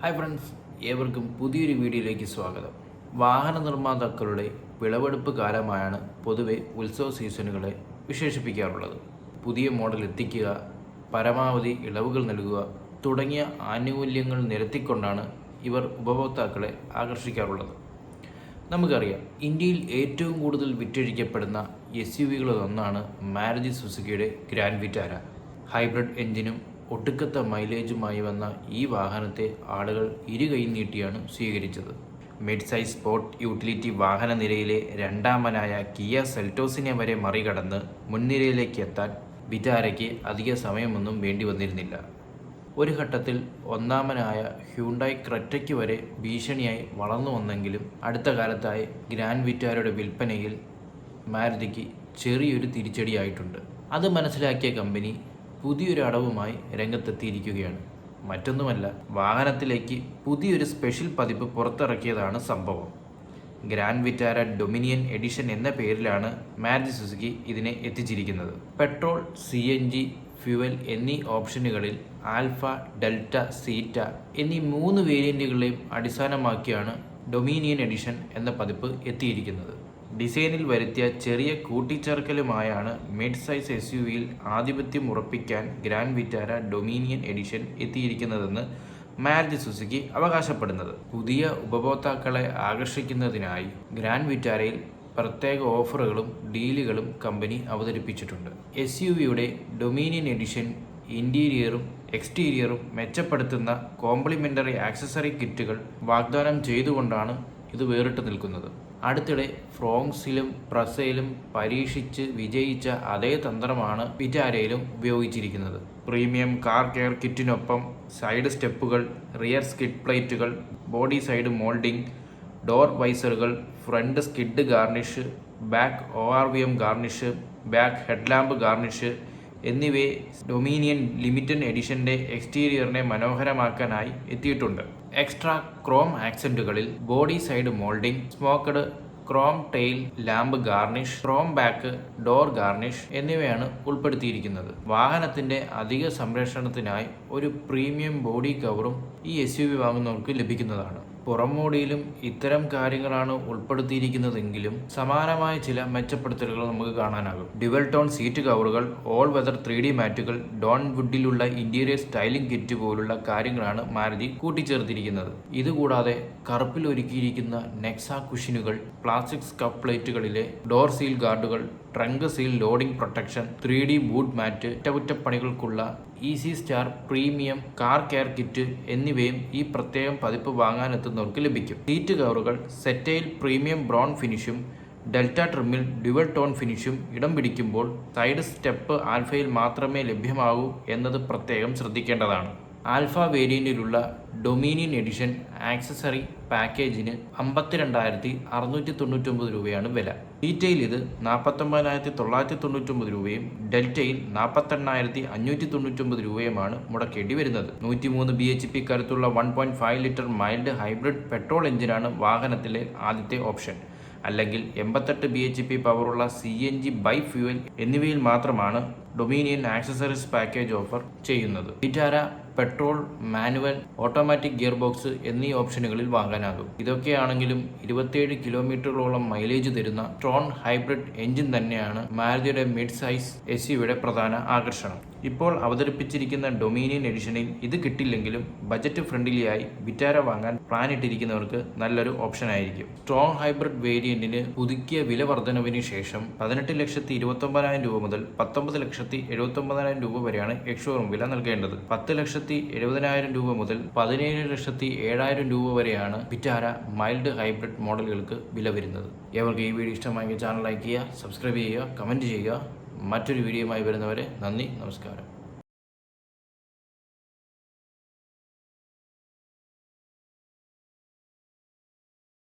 Hi friends, ഏവർക്കും പുതിയൊരു വീഡിയോയിലേക്ക് സ്വാഗതം. വാഹന നിർമ്മാതാക്കളുടെ വിളവെടുപ്പ് കാലമായാണ് പൊതുവെ ഉത്സവ സീസണുകളെ വിശേഷിപ്പിക്കാറുള്ളത്. പുതിയ മോഡൽ എത്തിക്കുക, പരമാവധി ഇളവുകൾ നൽകുക തുടങ്ങിയ ആനുകൂല്യങ്ങൾ നിരത്തിക്കൊണ്ടാണ് ഇവർ ഉപഭോക്താക്കളെ ആകർഷിക്കാറുള്ളത്. നമുക്കറിയാം, ഇന്ത്യയിൽ ഏറ്റവും കൂടുതൽ വിറ്റഴിക്കപ്പെടുന്ന SUVകളിലൊന്നാണ് മാരുതി സുസുക്കിയുടെ ഗ്രാൻഡ് വിറ്റാര. ഹൈബ്രിഡ് എഞ്ചിനും ഒടുക്കത്തെ മൈലേജുമായി വന്ന ഈ വാഹനത്തെ ആളുകൾ ഇരുകൈ നീട്ടിയാണ് സ്വീകരിച്ചത്. മിഡ് സൈസ് സ്പോർട്ട് യൂട്ടിലിറ്റി വാഹന നിരയിലെ രണ്ടാമനായ കിയ സെൽറ്റോസിനെ വരെ മറികടന്ന് മുൻനിരയിലേക്ക് എത്താൻ വിറ്റാരയ്ക്ക് അധിക സമയമൊന്നും വേണ്ടി വന്നിരുന്നില്ല. ഒരു ഘട്ടത്തിൽ ഒന്നാമനായ ഹ്യൂണ്ടായി ക്രെറ്റയ്ക്ക് വരെ ഭീഷണിയായി വളർന്നു വന്നെങ്കിലും അടുത്ത കാലത്തായി ഗ്രാൻഡ് വിറ്റാരയുടെ വിൽപ്പനയിൽ മാരുതിക്ക് ചെറിയൊരു തിരിച്ചടിയായിട്ടുണ്ട്. അത് മനസ്സിലാക്കിയ കമ്പനി പുതിയൊരു അടവുമായി രംഗത്തെത്തിയിരിക്കുകയാണ്. മറ്റൊന്നുമല്ല, വാഹനത്തിലേക്ക് പുതിയൊരു സ്പെഷ്യൽ പതിപ്പ് പുറത്തിറക്കിയതാണ് സംഭവം. ഗ്രാൻഡ് വിറ്റാര ഡൊമിനിയൻ എഡിഷൻ എന്ന പേരിലാണ് മാരുതി സുസുക്കി ഇതിനെ എത്തിച്ചിരിക്കുന്നത്. പെട്രോൾ, CNG, ഫ്യൂവൽ എന്നീ ഓപ്ഷനുകളിൽ ആൽഫ, ഡെൽറ്റ, സീറ്റ എന്നീ 3 വേരിയന്റുകളെയും അടിസ്ഥാനമാക്കിയാണ് ഡൊമിനിയൻ എഡിഷൻ എന്ന പതിപ്പ് എത്തിയിരിക്കുന്നത്. ഡിസൈനിൽ വരുത്തിയ ചെറിയ കൂട്ടിച്ചേർക്കലുമായാണ് മിഡ് സൈസ് SUVയിൽ ആധിപത്യം ഉറപ്പിക്കാൻ ഗ്രാൻഡ് വിറ്റാര ഡൊമിനിയൻ എഡിഷൻ എത്തിയിരിക്കുന്നതെന്ന് മാരുതി സുസുക്കി അവകാശപ്പെടുന്നത്. പുതിയ ഉപഭോക്താക്കളെ ആകർഷിക്കുന്നതിനായി ഗ്രാൻഡ് വിറ്റാരയിൽ പ്രത്യേക ഓഫറുകളും ഡീലുകളും കമ്പനി അവതരിപ്പിച്ചിട്ടുണ്ട്. SUVയുടെ ഡൊമിനിയൻ എഡിഷൻ ഇന്റീരിയറും എക്സ്റ്റീരിയറും മെച്ചപ്പെടുത്തുന്ന കോംപ്ലിമെന്ററി ആക്സസറി കിറ്റുകൾ വാഗ്ദാനം ചെയ്തുകൊണ്ടാണ് ഇത് വേറിട്ട് നിൽക്കുന്നത്. അടുത്തിടെ ഫ്രോങ്സിലും പ്രസയിലും പരീക്ഷിച്ച് വിജയിച്ച അതേ തന്ത്രമാണ് വിറ്റാരയിലും ഉപയോഗിച്ചിരിക്കുന്നത്. പ്രീമിയം കാർ കെയർ കിറ്റിനൊപ്പം സൈഡ് സ്റ്റെപ്പുകൾ, റിയർ സ്കിഡ് പ്ലേറ്റുകൾ, ബോഡി സൈഡ് മോൾഡിംഗ്, ഡോർ വൈസറുകൾ, front skid garnish, back ORVM garnish, back headlamp garnish എന്നിവയെ ഡൊമിനിയൻ ലിമിറ്റഡ് എഡിഷന്റെ എക്സ്റ്റീരിയറിനെ മനോഹരമാക്കാനായി എത്തിയിട്ടുണ്ട്. എക്സ്ട്രാ ക്രോം ആക്സന്റുകളിൽ body side moulding, smoked chrome tail lamp garnish, chrome back door garnish എന്നിവയാണ് ഉൾപ്പെടുത്തിയിരിക്കുന്നത്. വാഹനത്തിന്റെ അധിക സംരക്ഷണത്തിനായി ഒരു പ്രീമിയം ബോഡി കവറും ഈ SUV വാങ്ങുന്നവർക്ക് ലഭിക്കുന്നതാണ്. പുറംമോടിയിലും ഇത്തരം കാര്യങ്ങളാണ് ഉൾപ്പെടുത്തിയിരിക്കുന്നതെങ്കിലും സമാനമായ ചില മെച്ചപ്പെടുത്തലുകൾ നമുക്ക് കാണാനാകും. ഡ്യുവൽ ടോൺ സീറ്റ് കവറുകൾ, ഓൾ വെതർ 3D മാറ്റുകൾ, ഡോൺ വുഡിലുള്ള ഇന്റീരിയർ സ്റ്റൈലിംഗ് കിറ്റ് പോലുള്ള കാര്യങ്ങളാണ് മാരുതി കൂട്ടിച്ചേർത്തിരിക്കുന്നത്. ഇതുകൂടാതെ കറുപ്പിൽ ഒരുക്കിയിരിക്കുന്ന നെക്സ കുഷനുകൾ, പ്ലാസ്റ്റിക് സ്കഫ് പ്ലേറ്റുകളിലെ ഡോർ സീൽ ഗാർഡുകൾ, trunk sill loading protection, 3D boot mat, അറ്റകുറ്റപ്പണികൾക്കുള്ള easy star premium car care kit എന്നിവയും ഈ പ്രത്യേകം പതിപ്പ് വാങ്ങാനെത്തുന്നവർക്ക് ലഭിക്കും. സീറ്റ് കവറുകൾ സെറ്റയിൽ പ്രീമിയം ബ്രൗൺ ഫിനിഷും ഡെൽറ്റ ട്രിമ്മിൽ ഡ്യുവൽ ടോൺ ഫിനിഷും ഇടം പിടിക്കുമ്പോൾ സൈഡ് സ്റ്റെപ്പ് ആൽഫയിൽ മാത്രമേ ലഭ്യമാകൂ എന്നത് പ്രത്യേകം ശ്രദ്ധിക്കേണ്ടതാണ്. ആൽഫ വേരിയന്റിലുള്ള ഡൊമിനിയൻ എഡിഷൻ ആക്സസറി പാക്കേജിന് 52,699 രൂപയാണ് വില. സീറ്റയിൽ ഇത് 49,999 രൂപയും ഡെൽറ്റയിൽ 48,599 രൂപയുമാണ് മുടക്കേണ്ടി വരുന്നത്. 103 bhp കരുത്തുള്ള 1.5 ലിറ്റർ മൈൽഡ് ഹൈബ്രിഡ് പെട്രോൾ എഞ്ചിനാണ് വാഹനത്തിലെ ആദ്യത്തെ ഓപ്ഷൻ. അല്ലെങ്കിൽ 88 bhp പവറുള്ള CNG ബൈ ഫ്യൂവൽ എന്നിവയിൽ മാത്രമാണ് ഡൊമിനിയൻ ആക്സസറീസ് പാക്കേജ് ഓഫർ ചെയ്യുന്നത്. Vitara petrol, manual, automatic gear box എന്നീ ഓപ്ഷനുകളിൽ വാങ്ങാനാകും. ഇതൊക്കെയാണെങ്കിലും 27 കിലോമീറ്ററോളം മൈലേജ് തരുന്ന സ്ട്രോൺ ഹൈബ്രിഡ് എഞ്ചിൻ തന്നെയാണ് മാരുതിയുടെ മിഡ് സൈസ് SUVയുടെ പ്രധാന ആകർഷണം. ഇപ്പോൾ അവതരിപ്പിച്ചിരിക്കുന്ന ഡൊമിനിയൻ എഡിഷനിൽ ഇത് കിട്ടില്ലെങ്കിലും ബജറ്റ് ഫ്രണ്ട്ലിയായി വിറ്റാര വാങ്ങാൻ പ്ലാൻ ഇട്ടിരിക്കുന്നവർക്ക് നല്ലൊരു ഓപ്ഷനായിരിക്കും. സ്ട്രോങ് ഹൈബ്രിഡ് വേരിയന്റിന് പുതുക്കിയ വില വർധനവിന് ശേഷം 18,29,000 രൂപ മുതൽ 19,79,000 രൂപ വരെയാണ് എക്സ്ഷോറൂം വില നൽകേണ്ടത്. 10,70,000 രൂപ മുതൽ 17,07,000 രൂപ വരെയാണ് വിറ്റാര മൈൽഡ് ഹൈബ്രിഡ് മോഡലുകൾക്ക് വില വരുന്നത്. ഏവർക്ക് ഈ വീഡിയോ ഇഷ്ടമായെങ്കിൽ ചാനൽ ലൈക്ക് ചെയ്യുക, സബ്സ്ക്രൈബ് ചെയ്യുക, കമൻറ്റ് ചെയ്യുക. മറ്റൊരു വീഡിയോയുമായി വരുന്നവരെ നന്ദി, നമസ്കാരം.